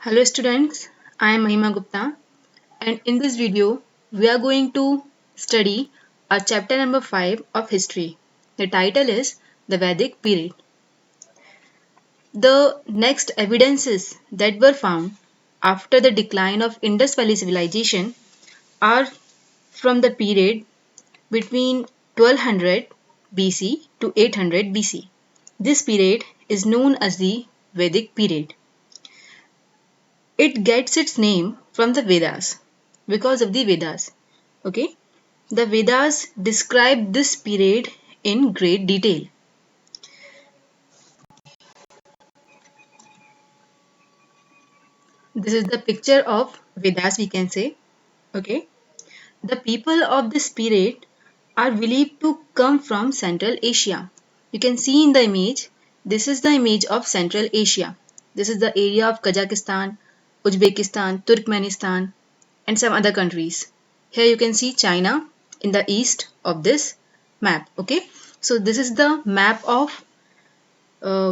Hello students, I am Mahima Gupta and in this video we are going to study our chapter number 5 of history. The title is the Vedic period. The next evidences that were found after the decline of Indus Valley civilization are from the period between 1200 BC to 800 BC. This period is known as the Vedic period. It gets its name from the Vedas because of the Vedas. Okay, the Vedas describe this period in great detail. This is the picture of Vedas, we can say. Okay, the people of this period are believed to come from Central Asia. You can see in the image, this is the image of Central Asia. This is the area of Kazakhstan, Uzbekistan, Turkmenistan, and some other countries. Here you can see China in the east of this map. Okay, so this is the map of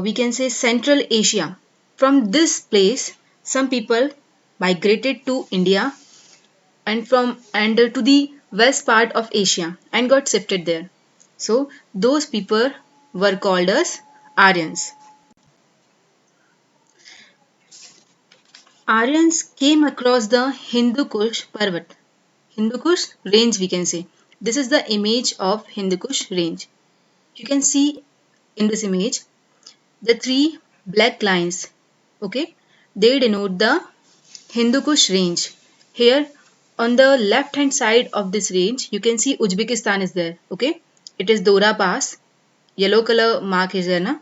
we can say Central Asia. From this place, some people migrated to India and to the west part of Asia and got shifted there. So those people were called as Aryans. Aryans came across the Hindu Kush Parvat. Hindu Kush range we can say. This is the image of Hindu Kush range. You can see in this image the three black lines. Okay, they denote the Hindu Kush range. Here on the left hand side of this range, you can see Uzbekistan is there. Okay, it is Dora Pass. Yellow color mark is there, na?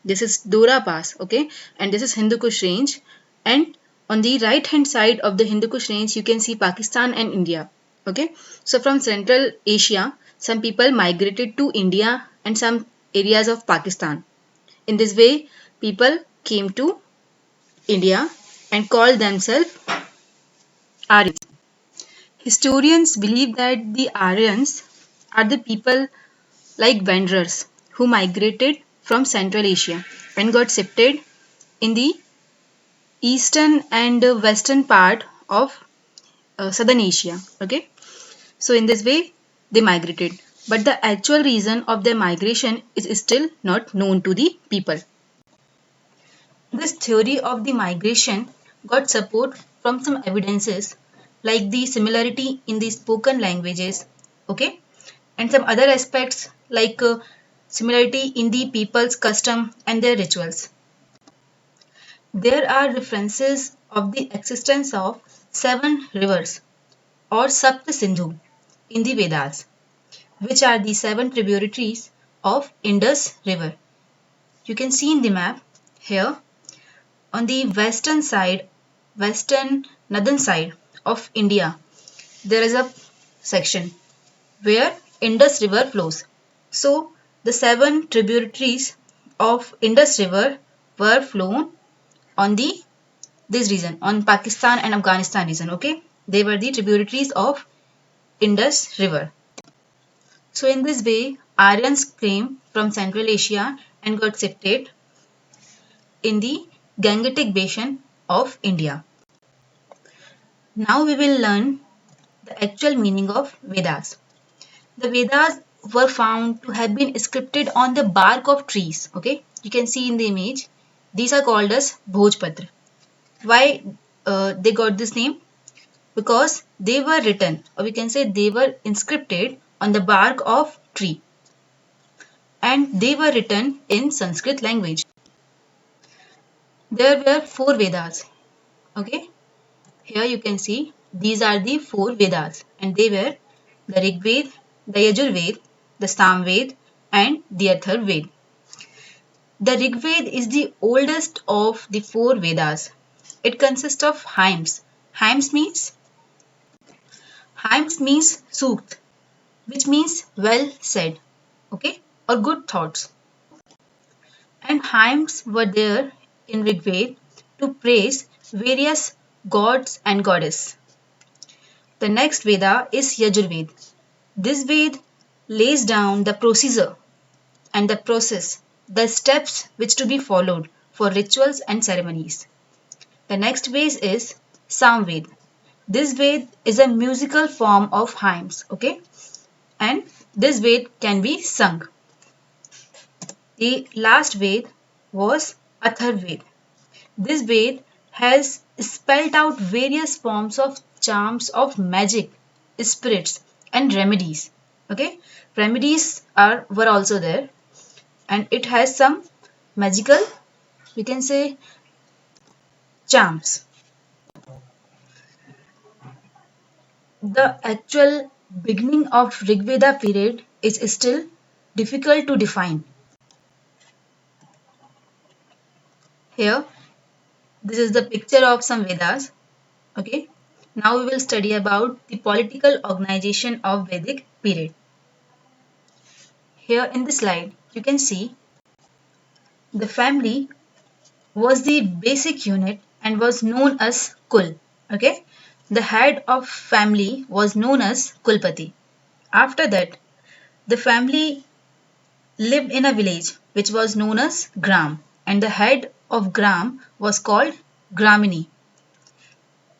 This is Dora Pass. Okay, and this is Hindu Kush range. And on the right hand side of the Hindu Kush range, you can see Pakistan and India. Okay, so from Central Asia, some people migrated to India and some areas of Pakistan. In this way, people came to India and called themselves Aryans. Historians believe that the Aryans are the people like wanderers who migrated from Central Asia and got shifted in the eastern and western part of southern Asia. Okay, so in this way they migrated, but the actual reason of their migration is still not known to the people. This theory of the migration got support from some evidences like the similarity in the spoken languages, okay, and some other aspects like similarity in the people's custom and their rituals. There are references of the existence of seven rivers or Sapta Sindhu in the Vedas, which are the seven tributaries of Indus River. You can see in the map here on the western northern side of India, there is a section where Indus River flows. So the seven tributaries of Indus River were flown on the this region, on Pakistan and Afghanistan region. Okay, they were the tributaries of Indus River. So in this way, Aryans came from Central Asia and got shifted in the Gangetic Basin of India. Now we will learn the actual meaning of Vedas. The Vedas were found to have been scripted on the bark of trees. Okay, you can see in the image. These are called as Bhojpatra. Why they got this name? Because they were written, or we can say they were inscripted on the bark of tree, and they were written in Sanskrit language. There were four Vedas. Okay, here you can see these are the four Vedas, and they were the Rig Veda, the Yajur Veda, the Sam Veda, and the Atharva Veda. The Rig Veda is the oldest of the four Vedas. It consists of hymns. Hymns means sukt, which means well said, okay, or good thoughts. And hymns were there in Rig Veda to praise various gods and goddesses. The next Veda is Yajurveda. This Veda lays down the procedure and the steps which to be followed for rituals and ceremonies. The next Ved is Samved. This Ved is a musical form of hymns, okay? And this Ved can be sung. The last Ved was Atharved. This Ved has spelled out various forms of charms of magic, spirits, and remedies. Okay, remedies were also there, and it has some magical, we can say, charms. The actual beginning of Rigveda period is still difficult to define. Here, this is the picture of some Vedas. Okay, now we will study about the political organization of Vedic period. Here in the slide, you can see the family was the basic unit and was known as Kul. Okay, the head of family was known as Kulpati. After that, the family lived in a village which was known as Gram, and the head of Gram was called Gramini.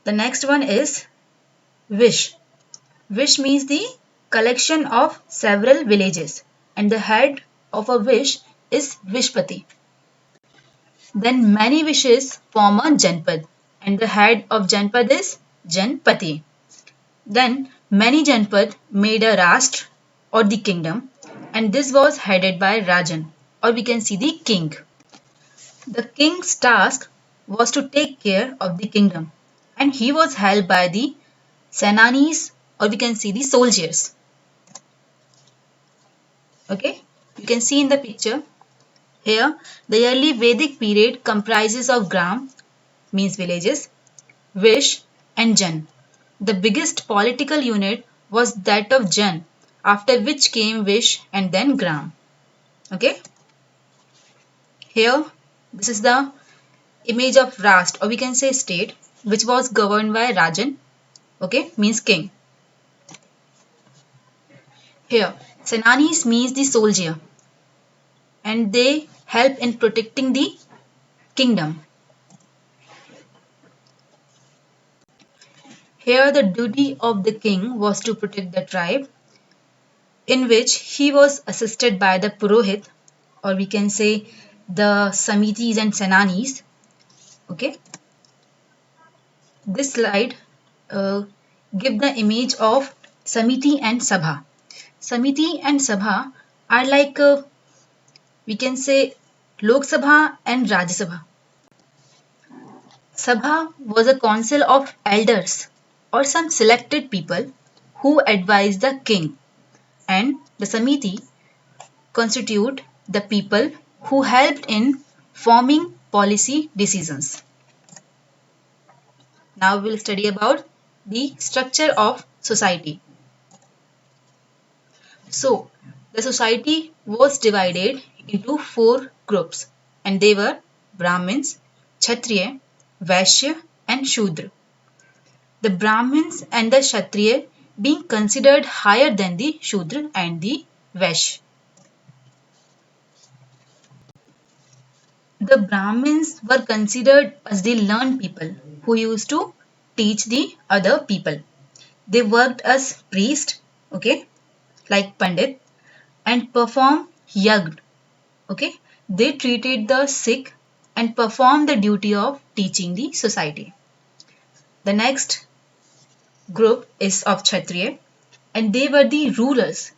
The next one is Vish. Vish means the collection of several villages, and the head of a Vish is Vishpati. Then many wishes form a Janpad, and the head of Janpad is Janpati. Then many Janpad made a Rashtra or the kingdom, and this was headed by Rajan, or we can see the king. The king's task was to take care of the kingdom, and he was held by the Senanis, or we can see the soldiers. Okay, you can see in the picture here the early Vedic period comprises of Gram, means villages, Vish, and Jan. The biggest political unit was that of Jan, after which came Vish and then Gram. Okay, here this is the image of Rashtra, or we can say state, which was governed by Rajan. Okay, means king. Here, Senanis means the soldier, and they help in protecting the kingdom. Here, the duty of the king was to protect the tribe, in which he was assisted by the Purohit, or we can say the Samitis and Senanis. Okay, this slide give the image of Samiti and Sabha. Samiti and Sabha are like we can say Lok Sabha and Rajya Sabha. Sabha was a council of elders or some selected people who advised the king, and the Samiti constitute the people who helped in forming policy decisions. Now we will study about the structure of society. So, the society was divided into four groups, and they were Brahmins, Kshatriya, Vaishya, and Shudra. The Brahmins and the Kshatriya being considered higher than the Shudra and the Vaishya. The Brahmins were considered as the learned people who used to teach the other people. They worked as priests, okay, like Pandit, and perform yagd, okay. They treated the sick and performed the duty of teaching the society. The next group is of Kshatriya, and they were the rulers,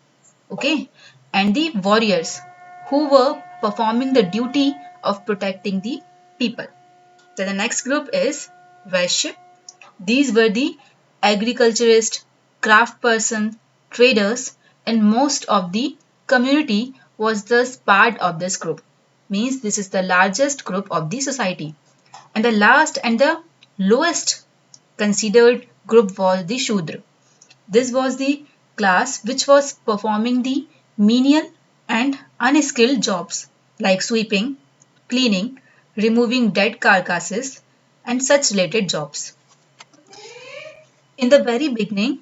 okay, and the warriors who were performing the duty of protecting the people. Then the next group is Vaishya. These were the agriculturists, craft persons, traders, and most of the community was thus part of this group. Means this is the largest group of the society. And the last and the lowest considered group was the Shudra. This was the class which was performing the menial and unskilled jobs like sweeping, cleaning, removing dead carcasses, and such related jobs. In the very beginning,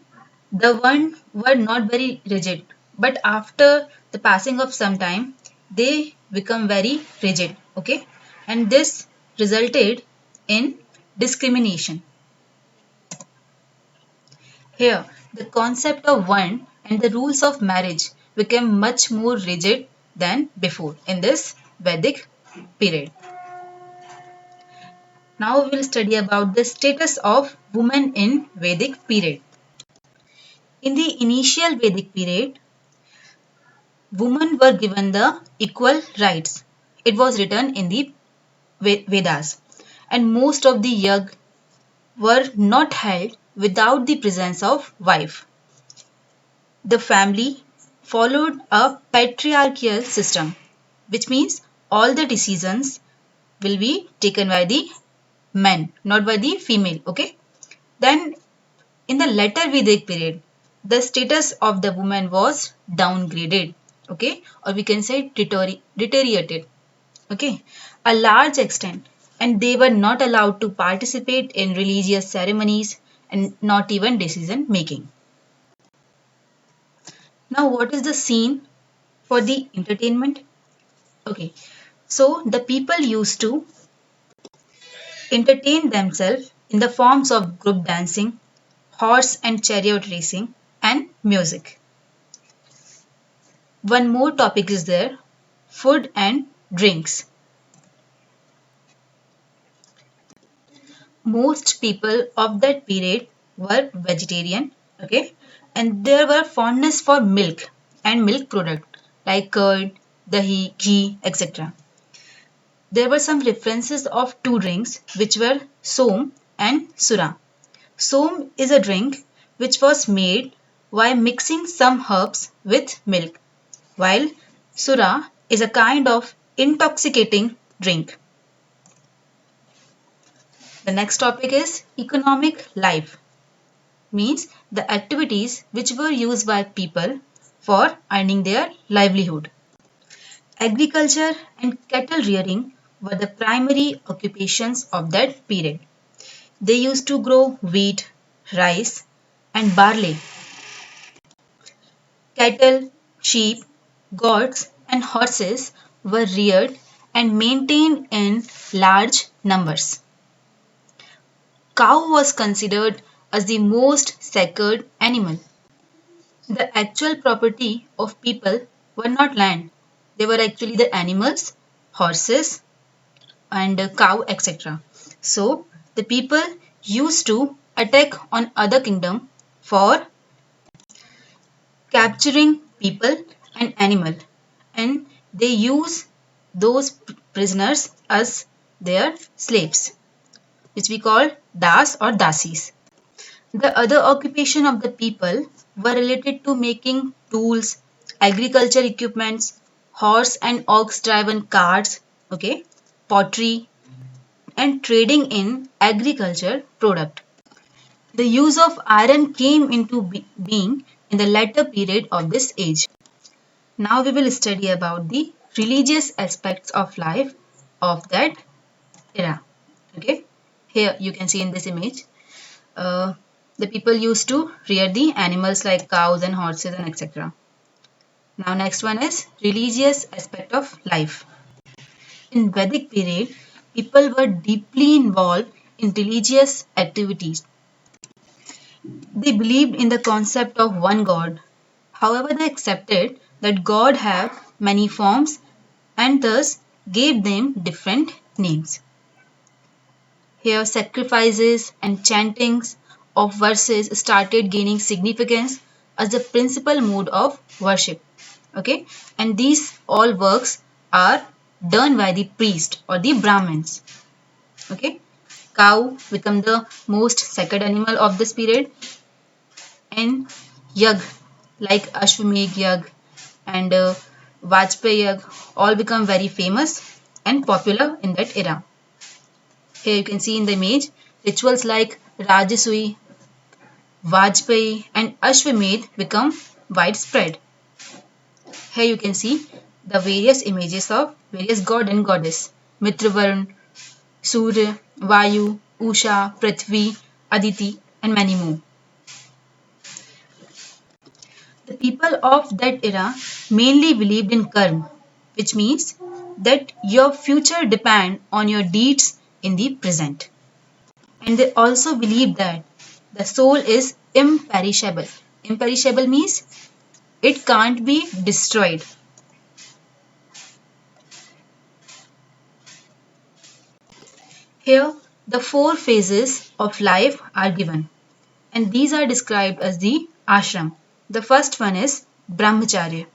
the one were not very rigid, but after the passing of some time, they become very rigid. Okay, and this resulted in Discrimination. Here, the concept of one and the rules of marriage became much more rigid than before in this Vedic period. Now we will study about the status of women in Vedic period. In the initial Vedic period, women were given the equal rights. It was written in the Vedas, and most of the yag were not held without the presence of wife. The family followed a patriarchal system, which means all the decisions will be taken by the men, not by the female. Okay. Then in the later Vedic period, the status of the woman was downgraded. Okay, or we can say deteriorated. Okay, a large extent, and they were not allowed to participate in religious ceremonies and not even decision making. Now, what is the scene for the entertainment? Okay, so the people used to entertain themselves in the forms of group dancing, horse and chariot racing, and music. One more topic is there, food and drinks. Most people of that period were vegetarian, okay, and there were fondness for milk and milk product like curd, dahi, ghee, etc. There were some references of two drinks which were som and sura. Som is a drink which was made while mixing some herbs with milk, while sura is a kind of intoxicating drink. The next topic is economic life, means the activities which were used by people for earning their livelihood. Agriculture and cattle rearing were the primary occupations of that period. They used to grow wheat, rice, and barley. Cattle, sheep, goats, and horses were reared and maintained in large numbers. Cow was considered as the most sacred animal. The actual property of people were not land. They were actually the animals, horses, and cow, etc. So the people used to attack on other kingdom for capturing people and animal, and they use those prisoners as their slaves, which we call das or dasis. The other occupation of the people were related to making tools, agriculture equipments, horse and ox driven carts, okay, pottery, and trading in agriculture product. The use of iron came into being in the latter period of this age. Now we will study about the religious aspects of life of that era. Okay, here you can see in this image. The people used to rear the animals like cows and horses and etc. Now next one is religious aspect of life. In Vedic period, people were deeply involved in religious activities. They believed in the concept of one God. However, they accepted that God had many forms and thus gave them different names. Here, sacrifices and chantings of verses started gaining significance as the principal mode of worship. Okay, and these all works are done by the priest or the Brahmins. Okay, cow become the most sacred animal of this period, and yag like Ashwamedh yag and Vajpayee yag all become very famous and popular in that era. Here you can see in the image rituals like Rajasui, Vajpayee and Ashwamedh become widespread. Here you can see the various images of various god and goddess. Mitravarun, Surya, Vayu, Usha, Prithvi, Aditi and many more. The people of that era mainly believed in karma, which means that your future depends on your deeds in the present. And they also believe that the soul is imperishable. Imperishable means it can't be destroyed. Here, the four phases of life are given, and these are described as the ashram. The first one is brahmacharya,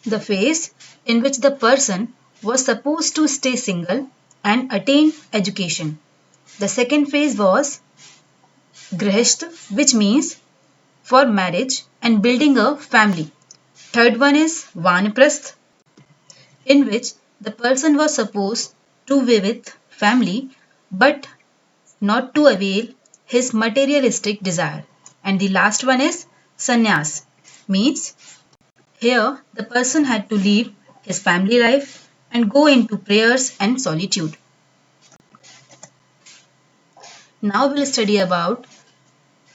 the phase in which the person was supposed to stay single and attain education. The second phase was grihastha, which means for marriage and building a family. Third one is vanaprasth, in which the person was supposed to be with family but not to avail his materialistic desire. And the last one is sannyas, means here the person had to leave his family life and go into prayers and solitude. Now we'll study about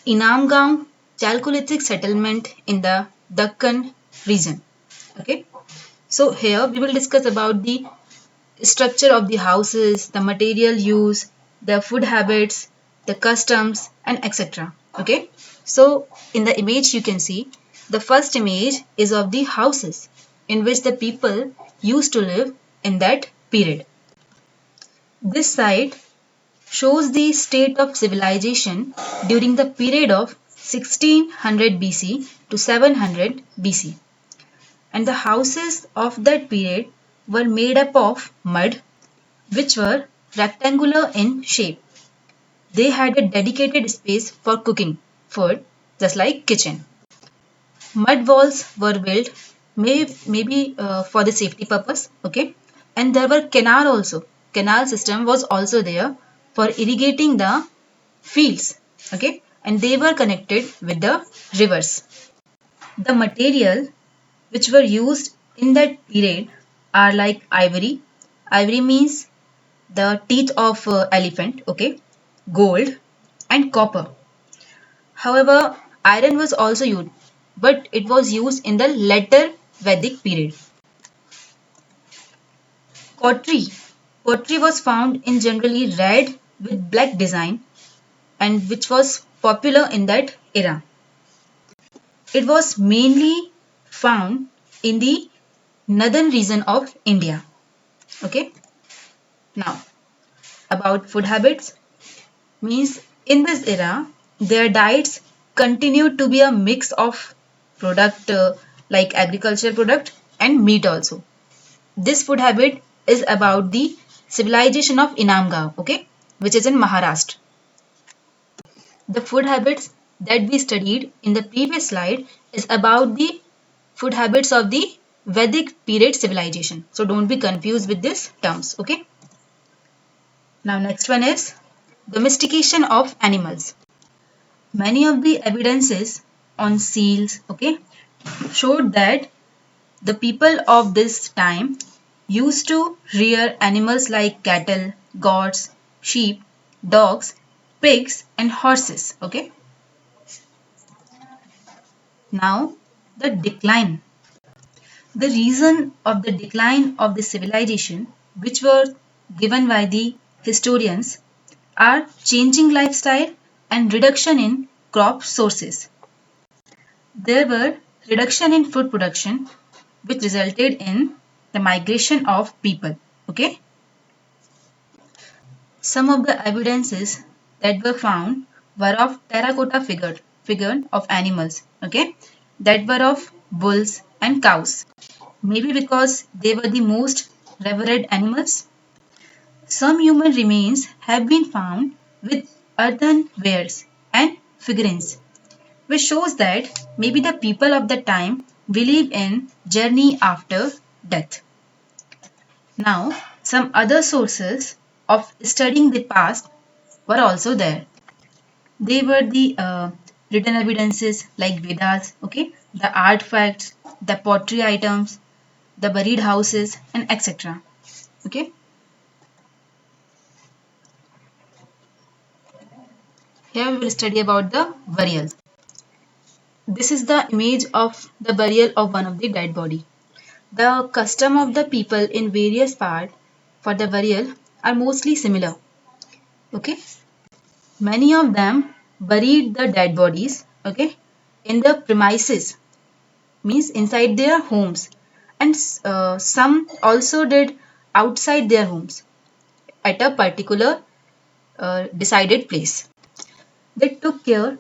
Inamgaon Chalcolithic settlement in the Deccan region. Okay, so here we will discuss about the structure of the houses, the material use, the food habits, the customs, and etc. Okay, so in the image you can see the first image is of the houses in which the people used to live in that period. This site shows the state of civilization during the period of 1600 BC to 700 BC. And the houses of that period were made up of mud, which were rectangular in shape. They had a dedicated space for cooking food, just like kitchen. Mud walls were built maybe for the safety purpose, okay? And there were canal also. Canal system was also there for irrigating the fields, okay? And they were connected with the rivers. The material which were used in that period are like ivory. Ivory means the teeth of elephant, okay? Gold and copper. However, iron was also used, but it was used in the later Vedic period. Pottery. Pottery was found in generally red with black design and which was popular in that era. It was mainly found in the northern region of India. Okay. Now, about food habits means in this era, their diets continued to be a mix of product like agriculture product and meat also. This food habit is about the civilization of Inamgaon, okay, which is in Maharashtra. The food habits that we studied in the previous slide is about the food habits of the Vedic period civilization. So don't be confused with these terms, okay? Now next one is domestication of animals. Many of the evidences on seals, okay, showed that the people of this time used to rear animals like cattle, goats, sheep, dogs, pigs, and horses. Okay. Now, the decline. The reason of the decline of the civilization, which were given by the historians, are changing lifestyle and reduction in crop sources. There were reduction in food production, which resulted in the migration of people. Okay. Some of the evidences that were found were of terracotta figure of animals, okay, that were of bulls and cows. Maybe because they were the most revered animals. Some human remains have been found with earthenwares and figurines, which shows that maybe the people of the time believe in journey after death. Now, some other sources of studying the past were also there. They were the written evidences like Vedas, okay, the artifacts, the pottery items, the buried houses, and etc. Okay. Here we will study about the burial. This is the image of the burial of one of the dead body. The custom of the people in various parts for the burial are mostly similar. Okay. Many of them buried the dead bodies, okay, in the premises, means inside their homes, and some also did outside their homes at a particular decided place. They took care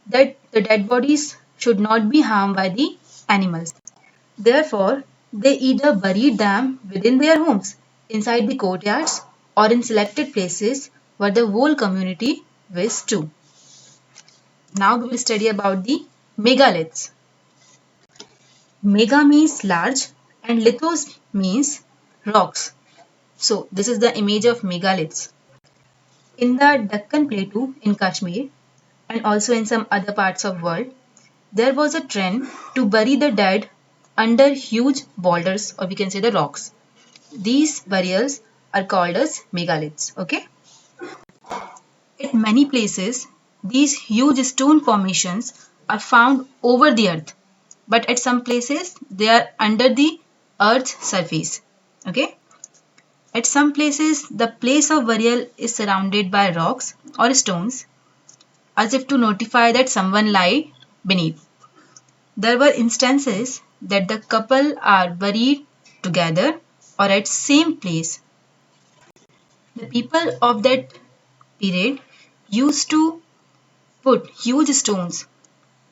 that the dead bodies should not be harmed by the animals. Therefore, they either buried them within their homes, inside the courtyards, or in selected places where the whole community wished to. Now we will study about the megaliths. Mega means large and lithos means rocks. So this is the image of megaliths. In the Deccan Plateau in Kashmir and also in some other parts of world, there was a trend to bury the dead under huge boulders, or we can say the rocks. These burials are called as megaliths. Okay. At many places, these huge stone formations are found over the earth, but at some places they are under the earth's surface. Okay. At some places, the place of burial is surrounded by rocks or stones, as if to notify that someone lie beneath. There were instances that the couple are buried together or at same place. The people of that period used to put huge stones,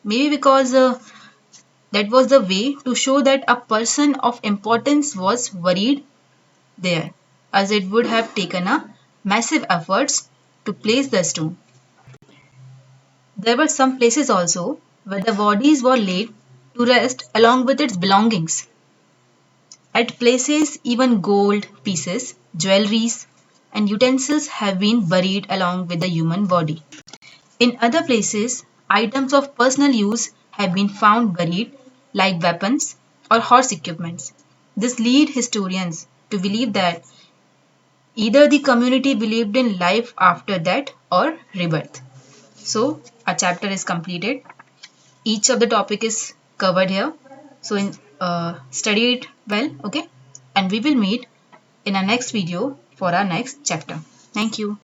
maybe because that was the way to show that a person of importance was buried there, as it would have taken a massive efforts to place the stone. There were some places also where the bodies were laid to rest along with its belongings. At places, even gold pieces, jewelries, and utensils have been buried along with the human body. In other places, items of personal use have been found buried, like weapons or horse equipments. This lead historians to believe that either the community believed in life after death or rebirth. So, a chapter is completed. Each of the topic is covered here. So, study it well, okay? And we will meet in our next video for our next chapter. Thank you.